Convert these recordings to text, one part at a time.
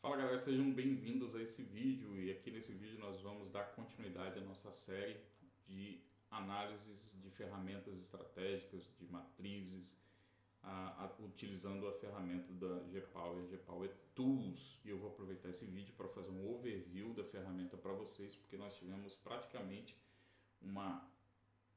Fala galera, sejam bem-vindos a esse vídeo e aqui nesse vídeo nós vamos dar continuidade à nossa série de análises de ferramentas estratégicas, de matrizes, utilizando a ferramenta da Gpower Tools. E eu vou aproveitar esse vídeo para fazer um overview da ferramenta para vocês, porque nós tivemos praticamente uma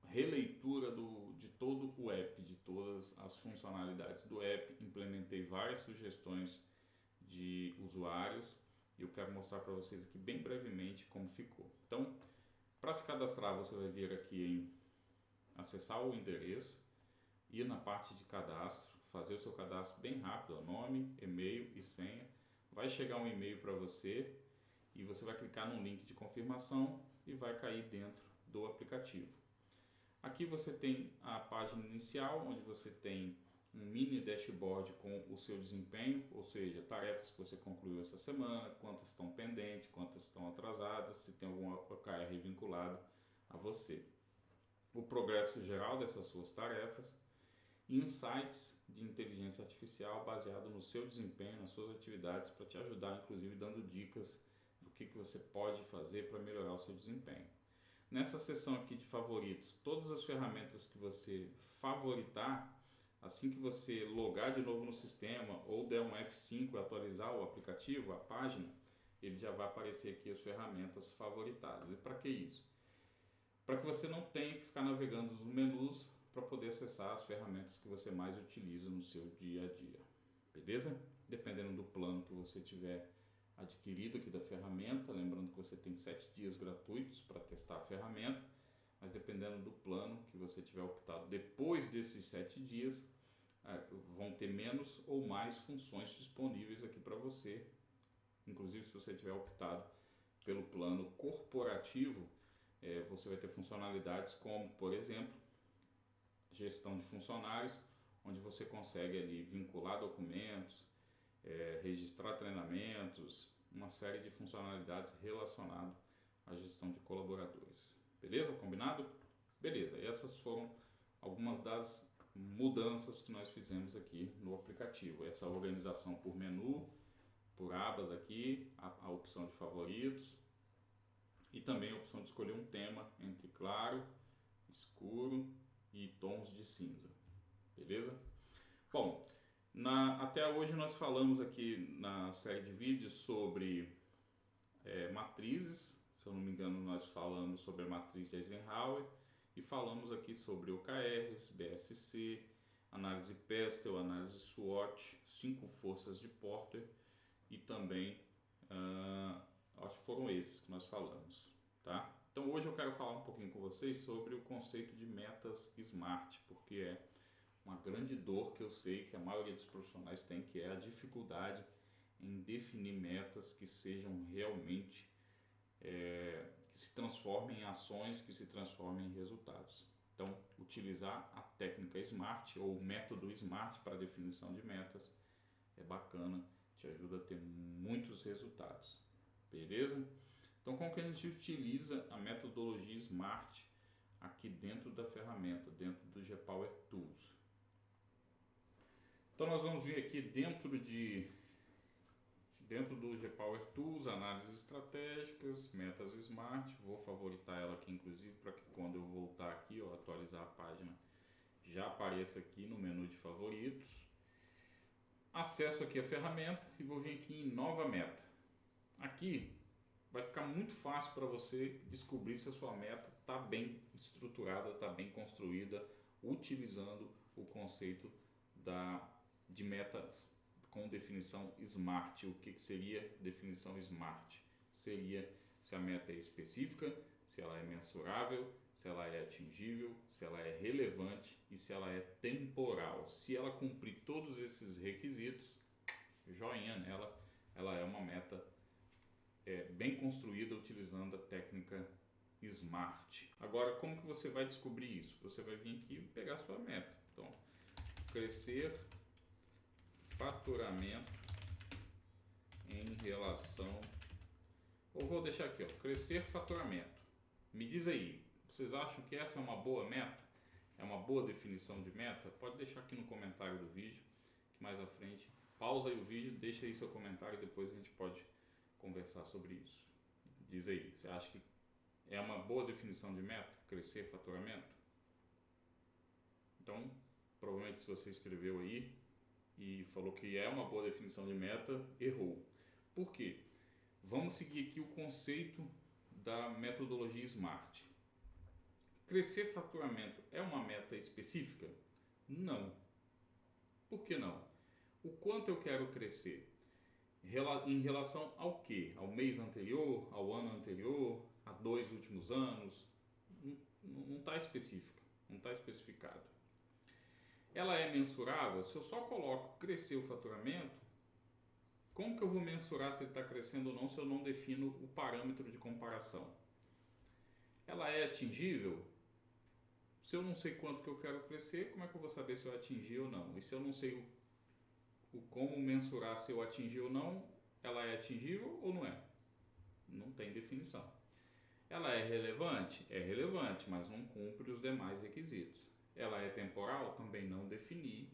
releitura de todo o app, de todas as funcionalidades do app. Implementei várias sugestões de usuários e eu quero mostrar para vocês aqui bem brevemente como ficou. Então, para se cadastrar, você vai vir aqui em acessar o endereço, ir na parte de cadastro, fazer o seu cadastro bem rápido, nome, e-mail e senha. Vai chegar um e-mail para você e você vai clicar no link de confirmação e vai cair dentro do aplicativo. Aqui você tem a página inicial, onde você tem um mini dashboard com o seu desempenho, ou seja, tarefas que você concluiu essa semana, quantas estão pendentes, quantas estão atrasadas, se tem algum OKR vinculado a você. O progresso geral dessas suas tarefas, insights de inteligência artificial baseado no seu desempenho, nas suas atividades, para te ajudar, inclusive dando dicas do que você pode fazer para melhorar o seu desempenho. Nessa seção aqui de favoritos, todas as ferramentas que você favoritar, assim que você logar de novo no sistema ou der um F5 e atualizar o aplicativo, a página, ele já vai aparecer aqui as ferramentas favoritadas. E para que isso? Para que você não tenha que ficar navegando nos menus para poder acessar as ferramentas que você mais utiliza no seu dia a dia. Beleza? Dependendo do plano que você tiver adquirido aqui da ferramenta, lembrando que você tem 7 dias gratuitos para testar a ferramenta, mas dependendo do plano que você tiver optado depois desses 7 dias, vão ter menos ou mais funções disponíveis aqui para você. Inclusive, se você tiver optado pelo plano corporativo, você vai ter funcionalidades como, por exemplo, gestão de funcionários, onde você consegue ali vincular documentos, registrar treinamentos, uma série de funcionalidades relacionadas à gestão de colaboradores. Beleza? Combinado? Beleza, e essas foram algumas das mudanças que nós fizemos aqui no aplicativo. Essa organização por menu, por abas aqui, a opção de favoritos e também a opção de escolher um tema entre claro, escuro e tons de cinza. Beleza? Bom, até hoje nós falamos aqui na série de vídeos sobre matrizes. Se eu não me engano, nós falamos sobre a matriz de Eisenhower e falamos aqui sobre OKRs, BSC, análise Pestel, análise SWOT, 5 forças de Porter e também, acho que foram esses que nós falamos, tá? Então hoje eu quero falar um pouquinho com vocês sobre o conceito de metas SMART, porque é uma grande dor que eu sei que a maioria dos profissionais tem, que é a dificuldade em definir metas que sejam realmente que se transformem em ações, que se transformem em resultados. Então, utilizar a técnica SMART ou o método SMART para a definição de metas é bacana, te ajuda a ter muitos resultados. Beleza? Então, como que a gente utiliza a metodologia SMART aqui dentro da ferramenta, dentro do Gpower Tools? Então, nós vamos vir aqui dentro do Gpower Tools, análises estratégicas, metas SMART. Vou favoritar ela aqui, inclusive, para que quando eu voltar aqui, atualizar a página, já apareça aqui no menu de favoritos. Acesso aqui a ferramenta e vou vir aqui em nova meta. Aqui vai ficar muito fácil para você descobrir se a sua meta está bem estruturada, está bem construída, utilizando o conceito de metas com definição SMART. O que seria definição SMART? Seria se a meta é específica, se ela é mensurável, se ela é atingível, se ela é relevante e se ela é temporal. Se ela cumprir todos esses requisitos, joinha nela, ela é uma meta bem construída utilizando a técnica SMART. Agora, como que você vai descobrir isso? Você vai vir aqui e pegar a sua meta. Então, crescer faturamento em relação, ou vou deixar aqui, crescer faturamento. Me diz aí, vocês acham que essa é uma boa meta? É uma boa definição de meta? Pode deixar aqui no comentário do vídeo, que mais à frente pausa aí o vídeo, deixa aí seu comentário e depois a gente pode conversar sobre isso. Diz aí, você acha que é uma boa definição de meta, crescer faturamento? Então, provavelmente se você escreveu aí e falou que é uma boa definição de meta, errou. Por quê? Vamos seguir aqui o conceito da metodologia SMART. Crescer faturamento é uma meta específica? Não. Por que não? O quanto eu quero crescer? Em relação ao quê? Ao mês anterior? Ao ano anterior? A 2 últimos anos? Não está específico, não está especificado. Ela é mensurável? Se eu só coloco crescer o faturamento, como que eu vou mensurar se ele está crescendo ou não se eu não defino o parâmetro de comparação? Ela é atingível? Se eu não sei quanto que eu quero crescer, como é que eu vou saber se eu atingi ou não? E se eu não sei como mensurar se eu atingi ou não, ela é atingível ou não é? Não tem definição. Ela é relevante? É relevante, mas não cumpre os demais requisitos. Ela é temporal? Também não defini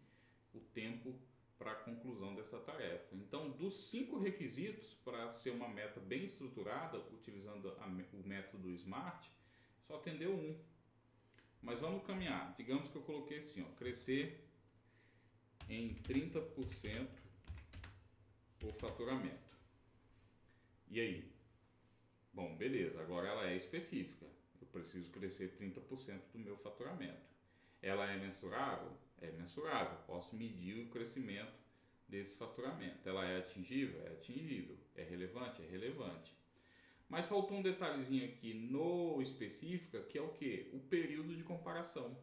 o tempo para a conclusão dessa tarefa. Então, dos 5 requisitos para ser uma meta bem estruturada, utilizando o método SMART, só atendeu um. Mas vamos caminhar. Digamos que eu coloquei assim, ó, crescer em 30% o faturamento. E aí? Bom, beleza, agora ela é específica. Eu preciso crescer 30% do meu faturamento. Ela é mensurável? É mensurável. Posso medir o crescimento desse faturamento. Ela é atingível? É atingível. É relevante? É relevante. Mas faltou um detalhezinho aqui no específica, que é o quê? O período de comparação.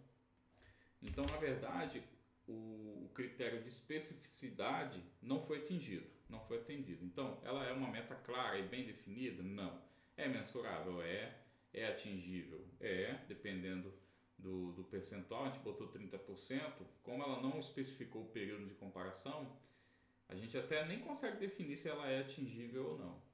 Então, na verdade, o critério de especificidade não foi atingido, não foi atendido. Então, ela é uma meta clara e bem definida? Não. É mensurável? É. É atingível? É, dependendo do percentual, a gente botou 30%. Como ela não especificou o período de comparação, a gente até nem consegue definir se ela é atingível ou não.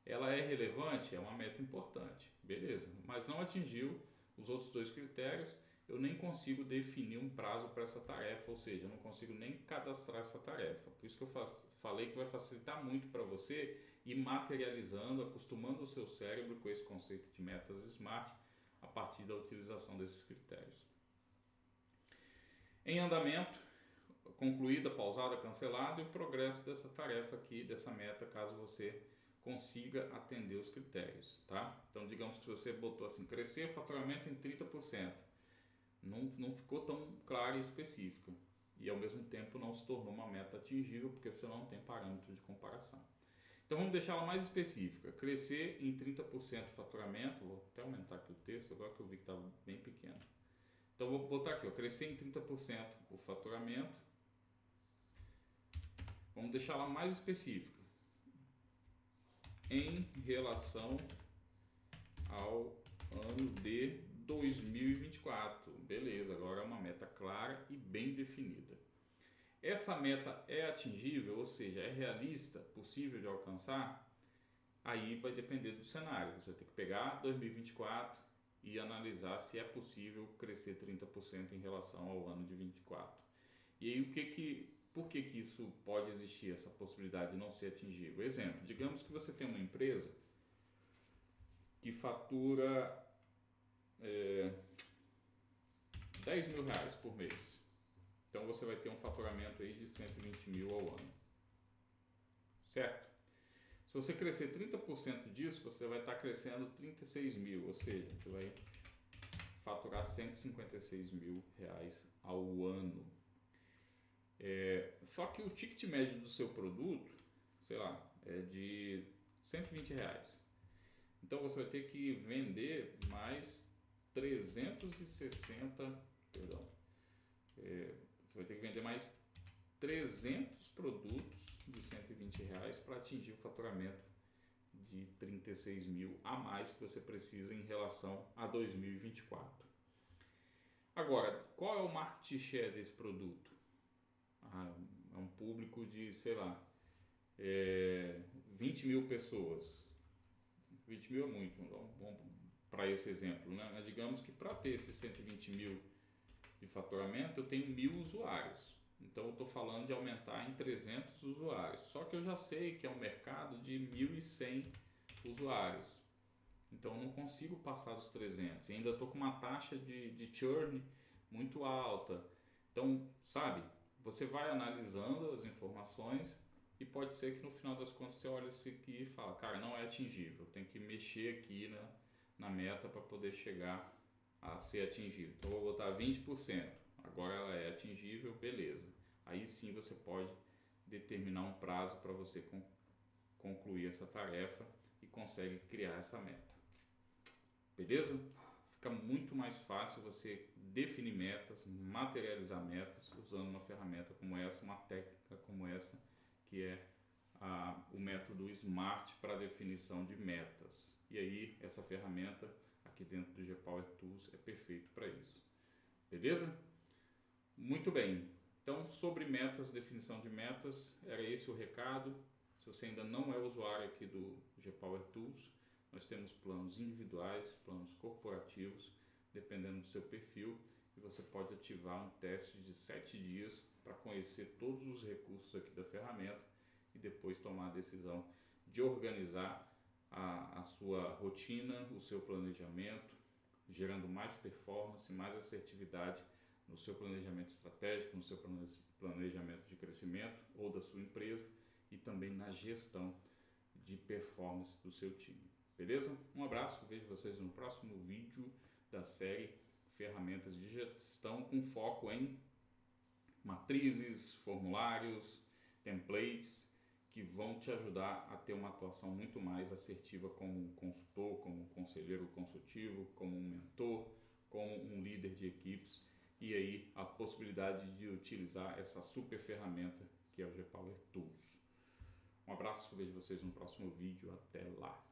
Ela é relevante? É uma meta importante, beleza, mas não atingiu os outros 2 critérios, eu nem consigo definir um prazo para essa tarefa, ou seja, eu não consigo nem cadastrar essa tarefa. Por isso que eu falei que vai facilitar muito para você ir materializando, acostumando o seu cérebro com esse conceito de metas SMART a partir da utilização desses critérios. Em andamento, concluída, pausada, cancelada, e o progresso dessa tarefa aqui, dessa meta, caso você consiga atender os critérios, tá? Então, digamos que você botou assim, crescer faturamento em 30%. Não ficou tão claro e específico. E, ao mesmo tempo, não se tornou uma meta atingível, porque você não tem parâmetro de comparação. Então, vamos deixar ela mais específica. Crescer em 30% o faturamento. Vou até aumentar aqui o texto, agora que eu vi que estava bem pequeno. Então, vou botar aqui, ó, crescer em 30% o faturamento. Vamos deixar ela mais específica. Em relação ao ano de 2024. Beleza, agora é uma meta clara e bem definida. Essa meta é atingível, ou seja, é realista, possível de alcançar? Aí vai depender do cenário. Você vai ter que pegar 2024 e analisar se é possível crescer 30% em relação ao ano de 24. E aí por que isso pode existir, essa possibilidade de não ser atingível? Exemplo, digamos que você tem uma empresa que fatura 10 mil reais por mês. Então você vai ter um faturamento aí de 120 mil ao ano. Certo? Se você crescer 30% disso, você vai estar crescendo 36 mil, ou seja, você vai faturar 156 mil reais ao ano. Só que o ticket médio do seu produto, sei lá, é de 120 reais. Então você vai ter que vender mais 360, perdão, você vai ter que vender mais 300 produtos de 120 reais para atingir o faturamento de 36 mil a mais que você precisa em relação a 2024. Agora, qual é o market share desse produto? É um público de, sei lá, 20 mil pessoas. 20 mil é muito, vamos para esse exemplo, né? Mas digamos que para ter esses 120 mil de faturamento, eu tenho 1.000 usuários. Então eu estou falando de aumentar em 300 usuários. Só que eu já sei que é um mercado de 1.100 usuários. Então eu não consigo passar dos 300. E ainda estou com uma taxa de churn muito alta. Então, sabe, você vai analisando as informações e pode ser que no final das contas você olha isso aqui e fala, cara, não é atingível. Tem que mexer aqui na meta para poder chegar a ser atingido. Então eu vou botar 20%. Agora ela é atingível, beleza. Aí sim você pode determinar um prazo para você concluir essa tarefa e consegue criar essa meta. Beleza? Fica muito mais fácil você definir metas, materializar metas usando uma ferramenta como essa, uma técnica como essa, que é o método SMART para definição de metas. E aí essa ferramenta aqui dentro do GPower Tools é perfeito para isso. Beleza? Muito bem. Então, sobre metas, definição de metas, era esse o recado. Se você ainda não é usuário aqui do GPower Tools, nós temos planos individuais, planos corporativos, dependendo do seu perfil, e você pode ativar um teste de 7 dias para conhecer todos os recursos aqui da ferramenta e depois tomar a decisão de organizar a sua rotina, o seu planejamento, gerando mais performance, mais assertividade no seu planejamento estratégico, no seu planejamento de crescimento ou da sua empresa e também na gestão de performance do seu time. Beleza? Um abraço, vejo vocês no próximo vídeo da série Ferramentas de Gestão com foco em matrizes, formulários, templates que vão te ajudar a ter uma atuação muito mais assertiva como um consultor, como um conselheiro consultivo, como um mentor, como um líder de equipes e aí a possibilidade de utilizar essa super ferramenta que é o GPower Tools. Um abraço, vejo vocês no próximo vídeo, até lá!